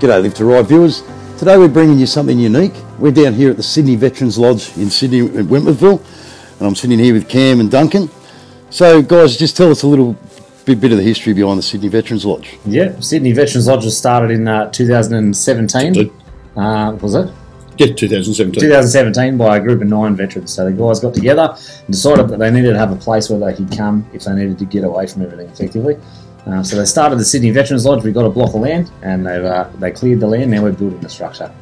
G'day, Live to Ride viewers. Today we're bringing you something unique. We're down here at the Sydney Veterans Lodge in Sydney, at Wentworthville, and I'm sitting here with Cam and Duncan. So guys, just tell us a little bit of the history behind the Sydney Veterans Lodge. Yeah, Sydney Veterans Lodge was started in 2017. Was it? Yeah, 2017. 2017 by a group of 9 veterans. So the guys got together and decided that they needed to have a place where they could come if they needed to get away from everything effectively. So they started the Sydney Veterans Lodge. We got a block of land, and they cleared the land. Now we're building the structure.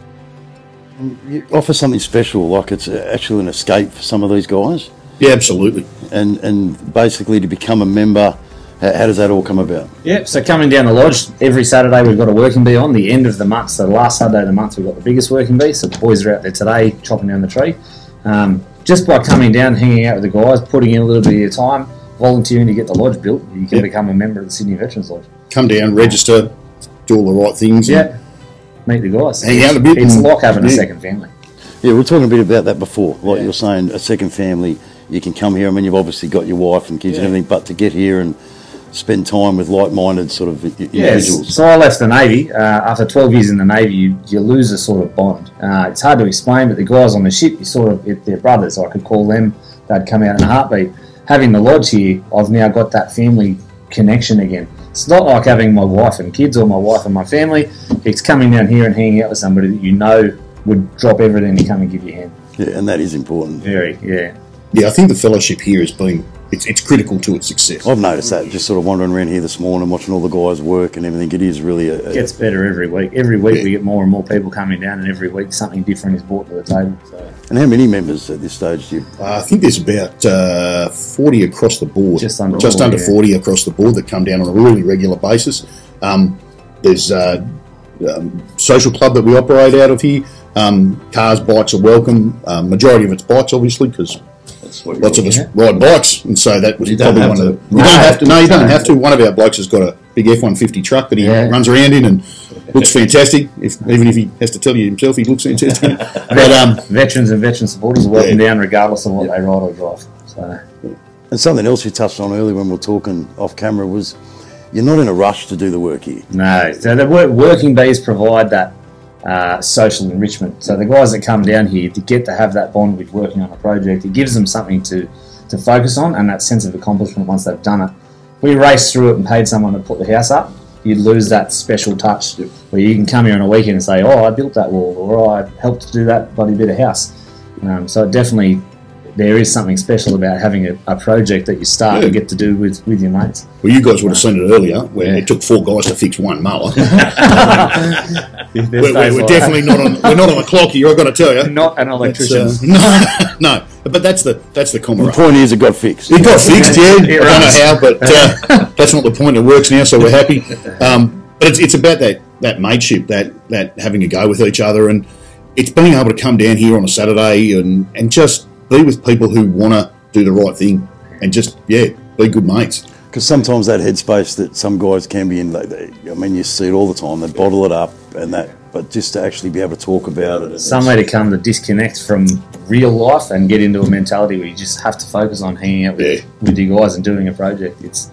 You offer something special, like it's actually an escape for some of these guys. Yeah, absolutely. And basically to become a member, how does that all come about? Yeah, so coming down the lodge, every Saturday we've got a working bee on. The end of the month, so the last Saturday of the month, we've got the biggest working bee. So the boys are out there today chopping down the tree. Just by coming down, hanging out with the guys, putting in a little bit of your time, volunteering to get the lodge built, you can become a member of the Sydney Veterans Lodge. Come down, register, do all the right things. Yeah, meet the guys. Hang out a bit. It's like having a second family. Yeah, we were talking a bit about that before. Like you're saying, a second family, you can come here. I mean, you've obviously got your wife and kids and everything, but to get here and spend time with like-minded sort of individuals. Yes. So I left the Navy. After 12 years in the Navy, you lose a sort of bond. It's hard to explain, but the guys on the ship, you sort of, they're brothers. I could call them. They'd come out in a heartbeat. Having the lodge here, I've now got that family connection again. It's not like having my wife and kids or my wife and my family. It's coming down here and hanging out with somebody that you know would drop everything to come and give you a hand. Yeah, and that is important. Very, yeah. Yeah, I think the fellowship here has been, it's critical to its success. I've noticed that, just sort of wandering around here this morning, watching all the guys work and everything. It is really it gets better every week. Every week we get more and more people coming down, and every week something different is brought to the table. So. And how many members at this stage do you? I think there's about 40 across the board. Just under 40 across the board that come down on a really regular basis. There's a social club that we operate out of here. Cars, bikes are welcome. Majority of it's bikes, obviously, because lots of us ride bikes, and so that was probably one of the. You don't have to. No, you don't have to. One of our blokes has got a big F-150 truck that he runs around in and looks fantastic. Even if he has to tell you himself, he looks fantastic. But veterans and veteran supporters are welcome down, regardless of what they ride or drive. So. And something else you touched on earlier when we were talking off camera was you're not in a rush to do the work here. No, so the working bees provide that. Social enrichment. So the guys that come down here to get to have that bond with working on a project, it gives them something to focus on and that sense of accomplishment once they've done it. If we raced through it and paid someone to put the house up, you'd lose that special touch where you can come here on a weekend and say, oh, I built that wall, or I helped to do that bloody bit of house. So definitely there is something special about having a project that you start and get to do with your mates. Well, you guys would have seen it earlier where it took 4 guys to fix one mower. we're definitely not on the clock here, I've got to tell you. Not an electrician. No, but that's the common. The point is it got fixed. It got fixed, I don't know how, but that's not the point. It works now, so we're happy. But it's about that mateship, that having a go with each other, and it's being able to come down here on a Saturday and just be with people who want to do the right thing and just, be good mates. Because sometimes that headspace that some guys can be in, I mean, you see it all the time, they bottle it up and that, but just to actually be able to talk about it. Some way to come to disconnect from real life and get into a mentality where you just have to focus on hanging out with you guys and doing a project. It's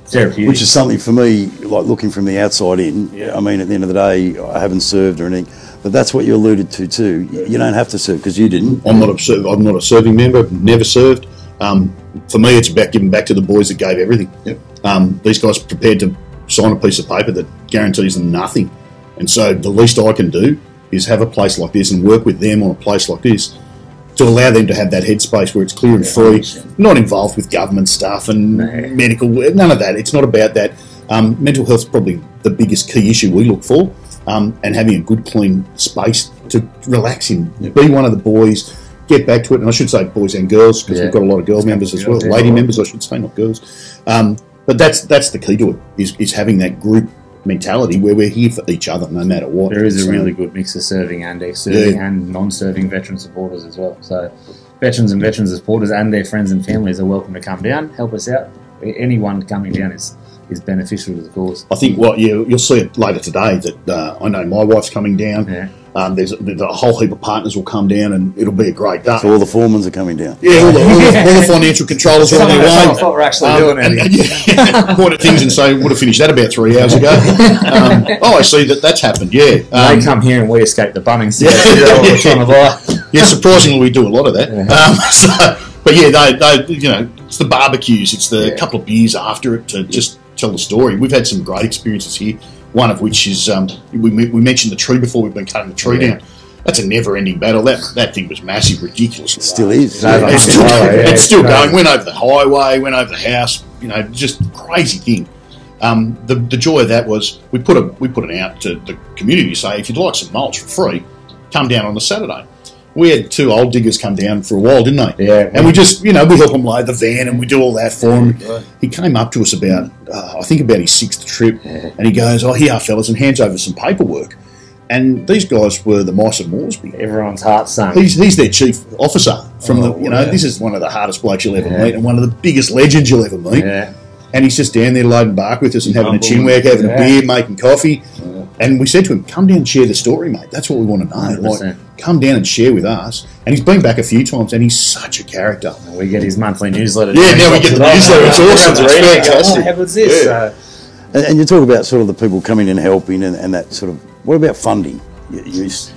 therapeutic. Which is something for me, like looking from the outside in, I mean, at the end of the day, I haven't served or anything, but that's what you alluded to too. You don't have to serve because you didn't. I'm not a serving member, never served. For me, it's about giving back to the boys that gave everything. These guys are prepared to sign a piece of paper that guarantees them nothing. And so the least I can do is have a place like this and work with them on a place like this to allow them to have that headspace where it's clear and free, not involved with government stuff and medical, none of that. It's not about that. Mental health is probably the biggest key issue we look for, and having a good, clean space to relax in, be one of the boys, get back to it. And I should say boys and girls, because we've got a lot of girl members as well, lady members I should say, not girls. But that's the key to it, is having that group mentality where we're here for each other no matter what. There is a really good mix of serving and ex-serving and non-serving veteran supporters as well. So veterans and veteran supporters and their friends and families are welcome to come down, help us out. Anyone coming down is beneficial to the cause. I think you'll see it later today that I know my wife's coming down. There's a whole heap of partners will come down, and it'll be a great day. So all the foremans are coming down. Yeah, all the financial controllers are on their way. I thought we're actually doing it. Point at things and say, would have finished that about 3 hours ago. I see that's happened, yeah. They come here and we escape the Bunnings to get what we're trying to buy. Yeah, surprisingly, we do a lot of that. But yeah, it's the barbecues, it's the couple of beers after it to just tell the story. We've had some great experiences here. One of which is we mentioned the tree before. We've been cutting the tree down. That's a never-ending battle. That thing was massive, ridiculous. It still is. It's still going. Went over the highway, went over the house. Just crazy thing. The joy of that was we put it out to the community to say, if you'd like some mulch for free, come down on the Saturday. We had 2 old diggers come down for a while, didn't they? Yeah. And we just, we help them load the van and we do all that for him. Right. He came up to us about, I think about his 6th trip, and he goes, "Oh, here, fellas," and hands over some paperwork. And these guys were the Mice of Moresby. Everyone's heart sunk. He's their chief officer from this is one of the hardest blokes you'll ever meet and one of the biggest legends you'll ever meet. Yeah. And he's just down there loading bark with us and having a chinwag, having a beer, making coffee. Yeah. And we said to him, "Come down and share the story, mate. That's what we want to know. 100%. Like, come down and share with us." And he's been back a few times, and he's such a character. And we get his monthly newsletter. Yeah, now we get the newsletter. It's awesome. It's fantastic. How good's this? Yeah. And you talk about sort of the people coming in and helping and that sort of. What about funding? It's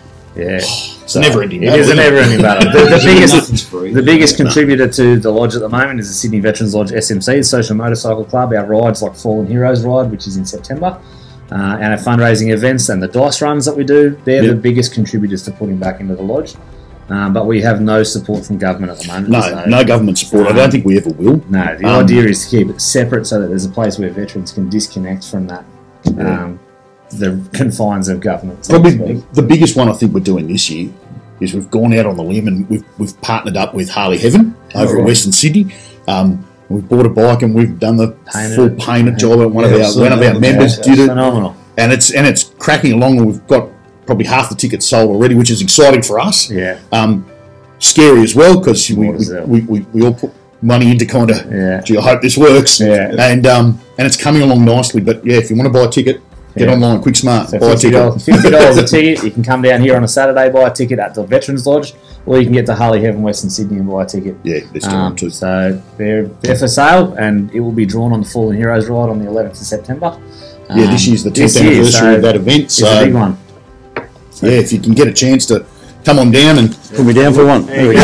never-ending battle. It is a never-ending battle. The biggest contributor to the lodge at the moment is the Sydney Veterans Lodge SMC, the Social Motorcycle Club. Our rides like Fallen Heroes Ride, which is in September, and our fundraising events and the dice runs that we do. They're the biggest contributors to putting back into the lodge. But we have no support from government at the moment. No government support. I don't think we ever will. No, the idea is to keep it separate so that there's a place where veterans can disconnect from that. The confines of government. Probably the biggest one I think we're doing this year is we've gone out on the limb and we've partnered up with HARLEY-HEAVEN over at Western Sydney. We've bought a bike and we've done the full painted job. One of our members did it, phenomenal, and it's cracking along. And we've got probably half the tickets sold already, which is exciting for us. Yeah, scary as well because we all put money into kind of. Gee, I hope this works. Yeah, and it's coming along nicely. But yeah, if you want to buy a ticket. Get online, quick, smart, so buy a ticket. $50 a ticket. You can come down here on a Saturday, buy a ticket at the Veterans Lodge, or you can get to HARLEY-HEAVEN Western Sydney and buy a ticket. Yeah, there's time too. So they're for sale, and it will be drawn on the Fallen Heroes Ride on the 11th of September. This year's the 10th anniversary of that event. So it's a big one. So if you can get a chance to come on down and put me down for one. There we go.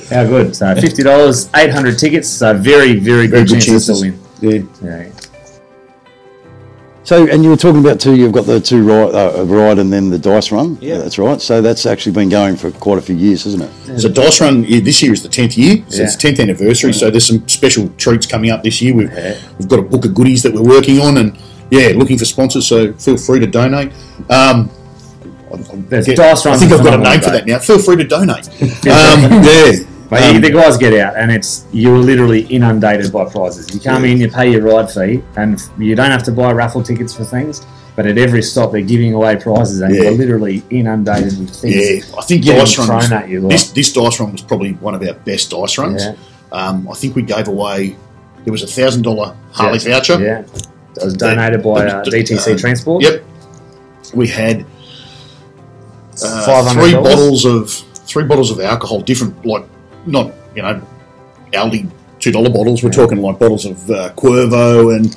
How good. So $50, 800 tickets, so very, very good chances to win. Yeah. So, and you were talking about you've got the 2 ride and then the dice run. Yeah, that's right. So that's actually been going for quite a few years, hasn't it? So dice run this year is the 10th year. So it's 10th anniversary. So there's some special treats coming up this year. We've got a book of goodies that we're working on, and looking for sponsors. So feel free to donate. I think I've got a name for that now. Feel free to donate. But the guys get out, and you're literally inundated by prizes. You come in, you pay your ride fee, and you don't have to buy raffle tickets for things. But at every stop, they're giving away prizes, and you're literally inundated with things. Yeah, I think dice run thrown at you. This dice run was probably one of our best dice runs. Yeah. I think we gave away. There was a $1,000 Harley voucher. Yeah, that was donated by DTC Transport. Yep. We had 3 bottles of alcohol, different not Aldi $2 bottles. We're talking like bottles of Cuervo and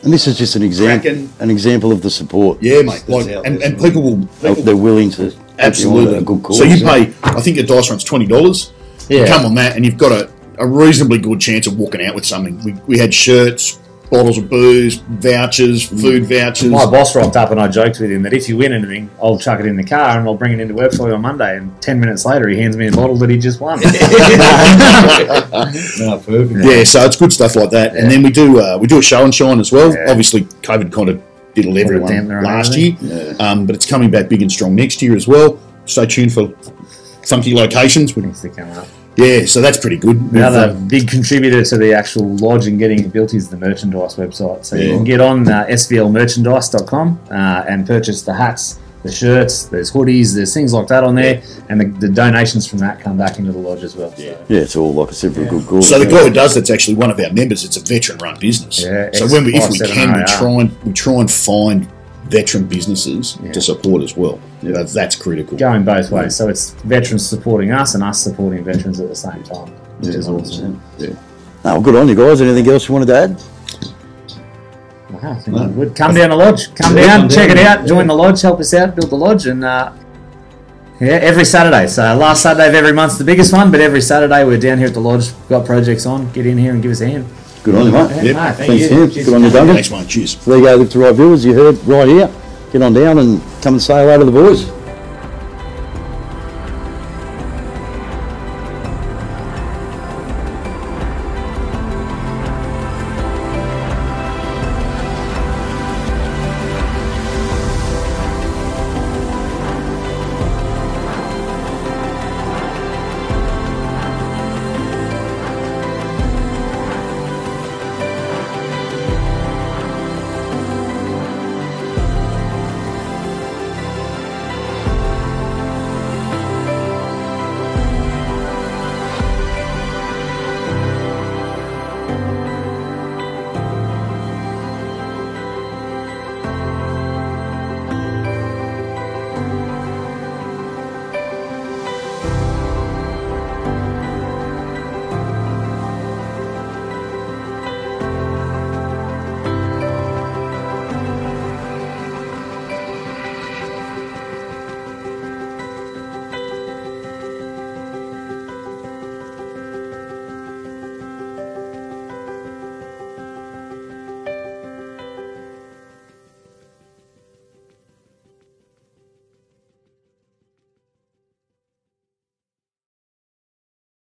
this is just an example of the support. Yeah, mate. And people they're willing to absolutely a good cause. So you pay. I think your dice run's $20. Yeah. You come on that, and you've got a reasonably good chance of walking out with something. We had shirts, bottles of booze, vouchers, food vouchers. My boss rocked up and I joked with him that if you win anything, I'll chuck it in the car and I'll bring it into work for you on Monday. And 10 minutes later, he hands me a bottle that he just won. Perfect. Yeah, so it's good stuff like that. Yeah. And then we do a show and shine as well. Yeah. Obviously, COVID kind of diddled everyone last year. Yeah. But it's coming back big and strong next year as well. Stay tuned for funky locations. Needs to come up. Yeah, so that's pretty good. The other big contributor to the actual lodge and getting it built is the merchandise website. So you can get on svlmerchandise.com and purchase the hats, the shirts, there's hoodies, there's things like that on there, and the donations from that come back into the lodge as well. Yeah, it's all like I said for a good cause. So the guy who does that's actually one of our members. It's a veteran-run business. Yeah, so if we can, we try and find veteran businesses to support as well. That's critical. Going both ways. So it's veterans supporting us and us supporting veterans at the same time, which is awesome. Yeah. Oh, good on you guys. Anything else you wanted to add? I think we're good. Come down the lodge. Come down, check it out. Join the lodge. Help us out. Build the lodge. And every Saturday. So last Saturday of every month's the biggest one, but every Saturday we're down here at the lodge. We've got projects on. Get in here and give us a hand. Good on you, mate. Thank you. Good on you, Duncan. Thanks, mate. Cheers. So there you go, Live to Right viewers. You heard right here. Get on down and come and say hello to the boys.